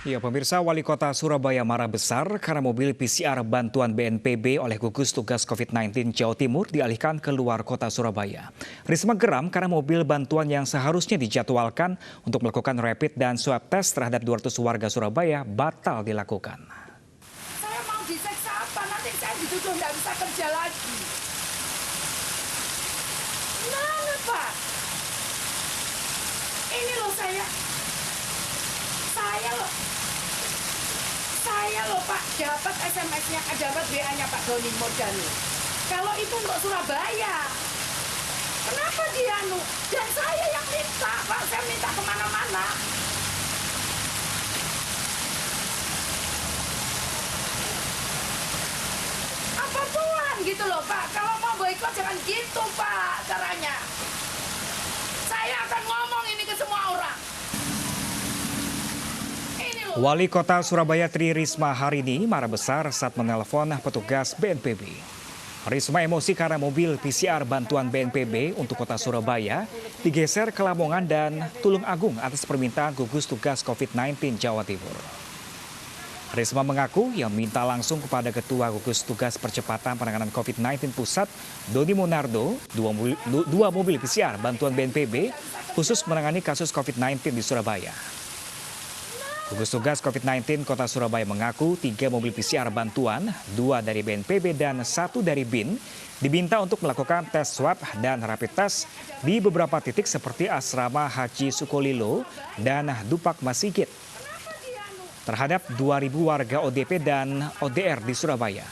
Ya, pemirsa, Wali Kota Surabaya marah besar karena mobil PCR bantuan BNPB oleh gugus tugas COVID-19 Jawa Timur dialihkan ke luar kota Surabaya. Risma geram karena mobil bantuan yang seharusnya dijadwalkan untuk melakukan rapid dan swab test terhadap 200 warga Surabaya batal dilakukan. Saya mau diseksa apa? Nanti saya dituduh nggak bisa kerja lagi. Mana Pak? Ini loh saya loh Pak dapat SMS-nya, dapat WA-nya Pak Doni Mordani. Kalau itu untuk Surabaya, kenapa dia Dan saya yang minta Pak, saya minta kemana-mana. Apa Tuhan gitu loh Pak, kalau mau boikot jangan gitu Pak caranya. Saya akan ngomong ini ke semua orang. Wali Kota Surabaya Tri Risma hari ini marah besar saat menelpon petugas BNPB. Risma emosi karena mobil PCR bantuan BNPB untuk kota Surabaya digeser ke Lamongan dan Tulung Agung atas permintaan gugus tugas COVID-19 Jawa Timur. Risma mengaku yang minta langsung kepada Ketua Gugus Tugas Percepatan Penanganan COVID-19 Pusat, Doni Monardo, dua mobil PCR bantuan BNPB khusus menangani kasus COVID-19 di Surabaya. Gugus Tugas COVID-19 Kota Surabaya mengaku 3 mobil PCR bantuan, 2 dari BNPB dan 1 dari BIN, diminta untuk melakukan tes swab dan rapid test di beberapa titik seperti Asrama Haji Sukolilo dan Dupak Masigit terhadap 2.000 warga ODP dan ODR di Surabaya.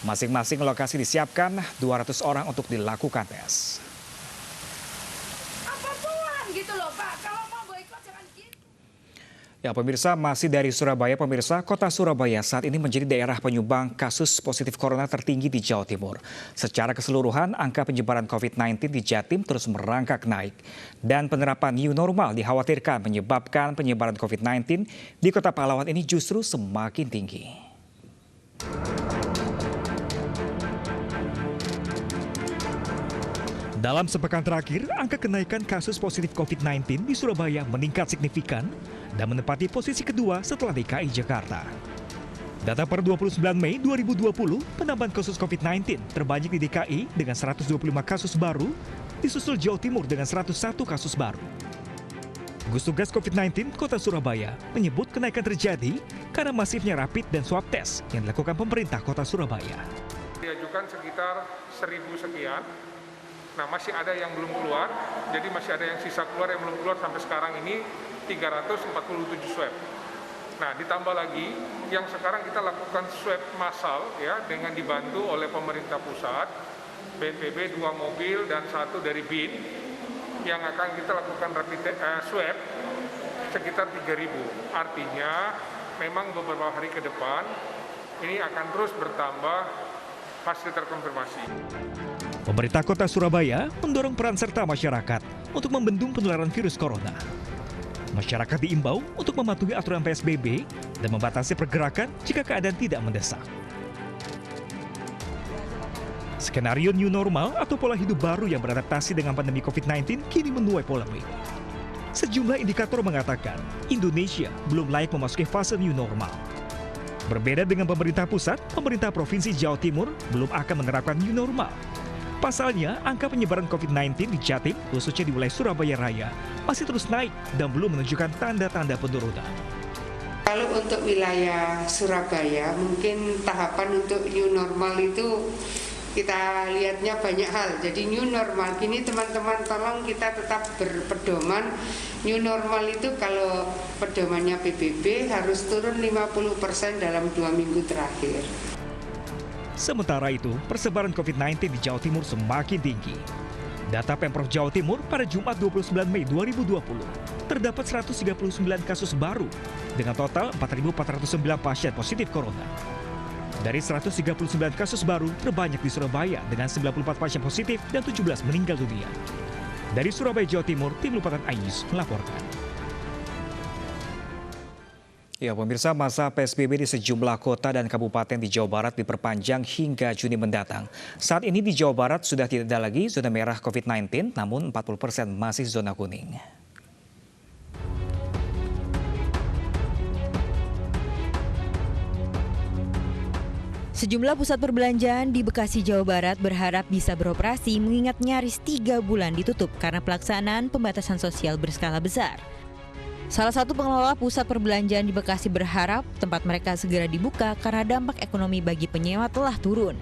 Masing-masing lokasi disiapkan 200 orang untuk dilakukan tes. Apa Tuhan gitu loh Pak, kalau mau boikot jangan gitu. Ya, pemirsa, masih dari Surabaya, pemirsa, kota Surabaya saat ini menjadi daerah penyumbang kasus positif corona tertinggi di Jawa Timur. Secara keseluruhan, angka penyebaran COVID-19 di Jatim terus merangkak naik. Dan penerapan new normal dikhawatirkan menyebabkan penyebaran COVID-19 di kota pahlawan ini justru semakin tinggi. Dalam sepekan terakhir, angka kenaikan kasus positif COVID-19 di Surabaya meningkat signifikan dan menempati posisi kedua setelah DKI Jakarta. Data per 29 Mei 2020, penambahan kasus COVID-19 terbanyak di DKI dengan 125 kasus baru, disusul Jawa Timur dengan 101 kasus baru. Gugus Tugas COVID-19 Kota Surabaya menyebut kenaikan terjadi karena masifnya rapid dan swab test yang dilakukan pemerintah Kota Surabaya. Diajukan sekitar 1.000 sekian. Nah, masih ada yang belum keluar, jadi masih ada yang sisa keluar yang belum keluar sampai sekarang ini 347 swab. Nah, ditambah lagi yang sekarang kita lakukan swab massal ya dengan dibantu oleh pemerintah pusat, BNPB 2 mobil dan 1 dari BIN yang akan kita lakukan rapid swab sekitar 3.000. Artinya memang beberapa hari ke depan ini akan terus bertambah hasil terkonfirmasi. Pemerintah Kota Surabaya mendorong peran serta masyarakat untuk membendung penularan virus corona. Masyarakat diimbau untuk mematuhi aturan PSBB dan membatasi pergerakan jika keadaan tidak mendesak. Skenario new normal atau pola hidup baru yang beradaptasi dengan pandemi COVID-19 kini menuai polemik. Sejumlah indikator mengatakan Indonesia belum layak memasuki fase new normal. Berbeda dengan pemerintah pusat, pemerintah Provinsi Jawa Timur belum akan menerapkan new normal. Pasalnya, angka penyebaran COVID-19 di Jatim, khususnya di wilayah Surabaya Raya, masih terus naik dan belum menunjukkan tanda-tanda penurunan. Kalau untuk wilayah Surabaya, mungkin tahapan untuk new normal itu kita lihatnya banyak hal. Jadi new normal, kini teman-teman tolong kita tetap berpedoman. New normal itu kalau pedomannya PBB harus turun 50% dalam 2 minggu terakhir. Sementara itu, persebaran COVID-19 di Jawa Timur semakin tinggi. Data Pemprov Jawa Timur pada Jumat 29 Mei 2020, terdapat 139 kasus baru dengan total 4.409 pasien positif corona. Dari 139 kasus baru, terbanyak di Surabaya dengan 94 pasien positif dan 17 meninggal dunia. Dari Surabaya, Jawa Timur, Tim Liputan Ayus melaporkan. Ya, pemirsa, masa PSBB di sejumlah kota dan kabupaten di Jawa Barat diperpanjang hingga Juni mendatang. Saat ini di Jawa Barat sudah tidak ada lagi zona merah COVID-19, namun 40% masih zona kuning. Sejumlah pusat perbelanjaan di Bekasi, Jawa Barat berharap bisa beroperasi mengingat nyaris 3 bulan ditutup karena pelaksanaan pembatasan sosial berskala besar. Salah satu pengelola pusat perbelanjaan di Bekasi berharap tempat mereka segera dibuka karena dampak ekonomi bagi penyewa telah turun.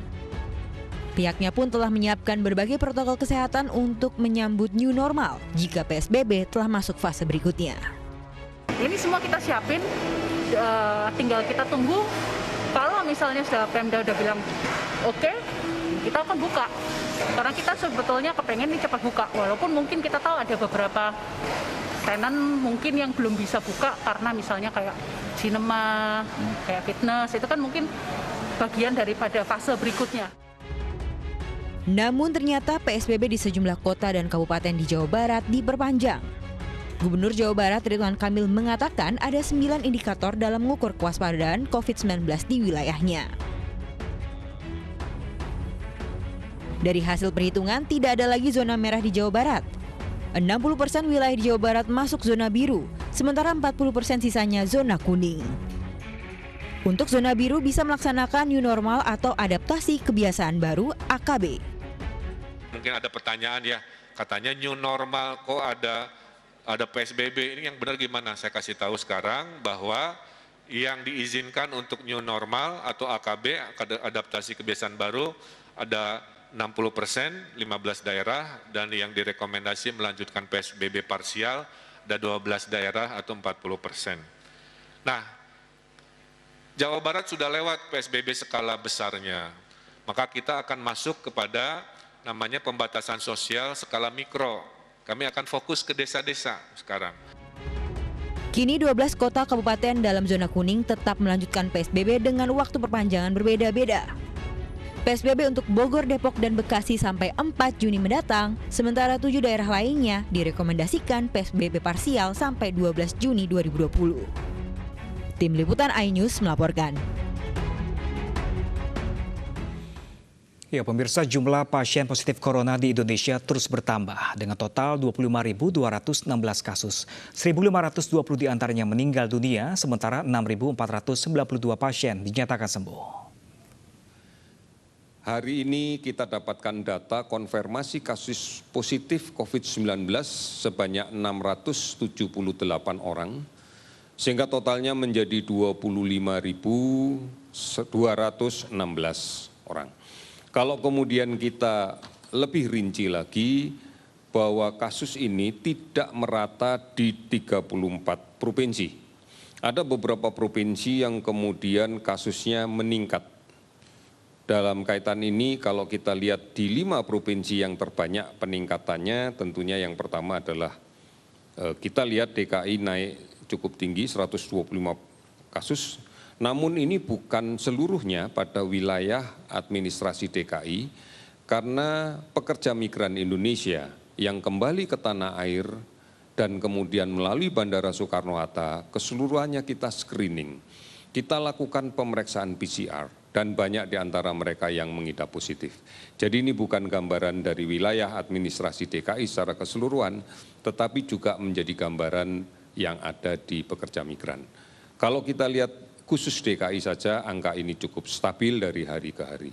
Pihaknya pun telah menyiapkan berbagai protokol kesehatan untuk menyambut new normal jika PSBB telah masuk fase berikutnya. Ini semua kita siapin, tinggal kita tunggu. Kalau misalnya Pemda udah bilang oke, kita akan buka. Karena kita sebetulnya kepengen nih cepat buka, walaupun mungkin kita tahu ada beberapa tenan mungkin yang belum bisa buka karena misalnya kayak cinema, kayak fitness, itu kan mungkin bagian daripada fase berikutnya. Namun ternyata PSBB di sejumlah kota dan kabupaten di Jawa Barat diperpanjang. Gubernur Jawa Barat Ridwan Kamil mengatakan ada 9 indikator dalam mengukur kewaspadaan COVID-19 di wilayahnya. Dari hasil perhitungan tidak ada lagi zona merah di Jawa Barat. 60% wilayah di Jawa Barat masuk zona biru, sementara 40% sisanya zona kuning. Untuk zona biru bisa melaksanakan new normal atau adaptasi kebiasaan baru AKB. Mungkin ada pertanyaan ya, katanya new normal kok ada PSBB, ini yang benar gimana? Saya kasih tahu sekarang bahwa yang diizinkan untuk new normal atau AKB, adaptasi kebiasaan baru, ada 60%, 15 daerah, dan yang direkomendasi melanjutkan PSBB parsial, ada 12 daerah atau 40%. Nah, Jawa Barat sudah lewat PSBB skala besarnya, maka kita akan masuk kepada namanya pembatasan sosial skala mikro. Kami akan fokus ke desa-desa sekarang. Kini 12 kota kabupaten dalam zona kuning tetap melanjutkan PSBB dengan waktu perpanjangan berbeda-beda. PSBB untuk Bogor, Depok, dan Bekasi sampai 4 Juni mendatang, sementara 7 daerah lainnya direkomendasikan PSBB parsial sampai 12 Juni 2020. Tim Liputan iNews melaporkan. Ya, pemirsa, jumlah pasien positif corona di Indonesia terus bertambah dengan total 25.216 kasus. 1.520 diantaranya meninggal dunia, sementara 6.492 pasien dinyatakan sembuh. Hari ini kita dapatkan data konfirmasi kasus positif COVID-19 sebanyak 678 orang, sehingga totalnya menjadi 25.216 orang. Kalau kemudian kita lebih rinci lagi bahwa kasus ini tidak merata di 34 provinsi. Ada beberapa provinsi yang kemudian kasusnya meningkat. Dalam kaitan ini kalau kita lihat di 5 provinsi yang terbanyak peningkatannya, tentunya yang pertama adalah kita lihat DKI naik cukup tinggi 125 kasus. Namun ini bukan seluruhnya pada wilayah administrasi DKI karena pekerja migran Indonesia yang kembali ke tanah air dan kemudian melalui Bandara Soekarno-Hatta keseluruhannya kita screening. Kita lakukan pemeriksaan PCR dan banyak di antara mereka yang mengidap positif. Jadi ini bukan gambaran dari wilayah administrasi DKI secara keseluruhan, tetapi juga menjadi gambaran yang ada di pekerja migran. Kalau kita lihat khusus DKI saja, angka ini cukup stabil dari hari ke hari.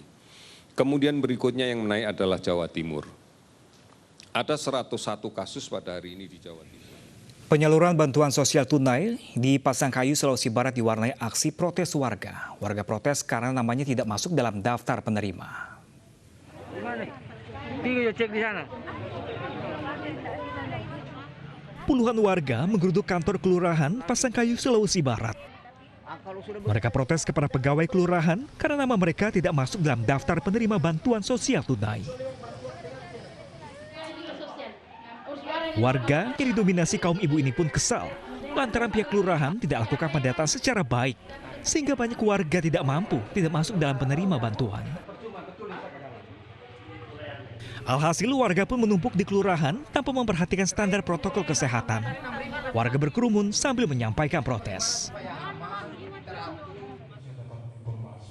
Kemudian berikutnya yang menaik adalah Jawa Timur. Ada 101 kasus pada hari ini di Jawa Timur. Penyaluran bantuan sosial tunai di Pasangkayu, Sulawesi Barat diwarnai aksi protes warga. Warga protes karena namanya tidak masuk dalam daftar penerima. Cek di sana. Puluhan warga menggeruduk kantor kelurahan Pasangkayu, Sulawesi Barat. Mereka protes kepada pegawai kelurahan karena nama mereka tidak masuk dalam daftar penerima bantuan sosial tunai. Warga yang didominasi kaum ibu ini pun kesal lantaran pihak kelurahan tidak lakukan pendataan secara baik, sehingga banyak warga tidak mampu tidak masuk dalam penerima bantuan. Alhasil warga pun menumpuk di kelurahan tanpa memperhatikan standar protokol kesehatan. Warga berkerumun sambil menyampaikan protes.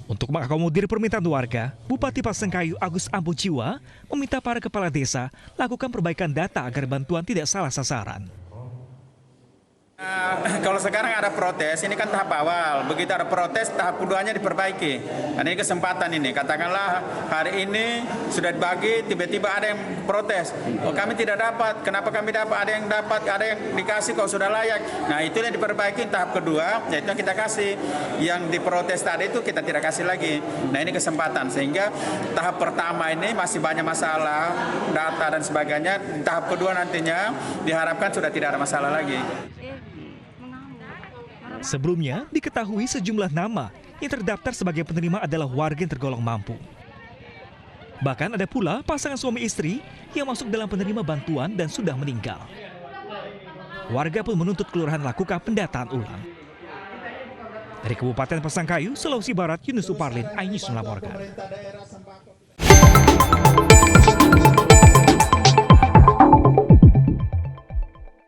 Untuk mengakomodir permintaan warga, Bupati Pasangkayu Agus Ampujiwa meminta para kepala desa lakukan perbaikan data agar bantuan tidak salah sasaran. Kalau sekarang ada protes, ini kan tahap awal. Begitu ada protes, tahap keduanya diperbaiki. Dan ini kesempatan ini. Katakanlah hari ini sudah dibagi, tiba-tiba ada yang protes. Oh, kami tidak dapat. Kenapa kami dapat? Ada yang dapat, ada yang dikasih kalau sudah layak. Nah, itu yang diperbaiki tahap kedua, yaitu yang kita kasih. Yang diprotes tadi itu kita tidak kasih lagi. Nah, ini kesempatan. Sehingga tahap pertama ini masih banyak masalah, data dan sebagainya. Tahap kedua nantinya diharapkan sudah tidak ada masalah lagi. Sebelumnya, diketahui sejumlah nama yang terdaftar sebagai penerima adalah warga yang tergolong mampu. Bahkan ada pula pasangan suami istri yang masuk dalam penerima bantuan dan sudah meninggal. Warga pun menuntut kelurahan lakukan pendataan ulang. Dari Kabupaten Pasangkayu, Sulawesi Barat, Yunus Suparlin, iNews melaporkan.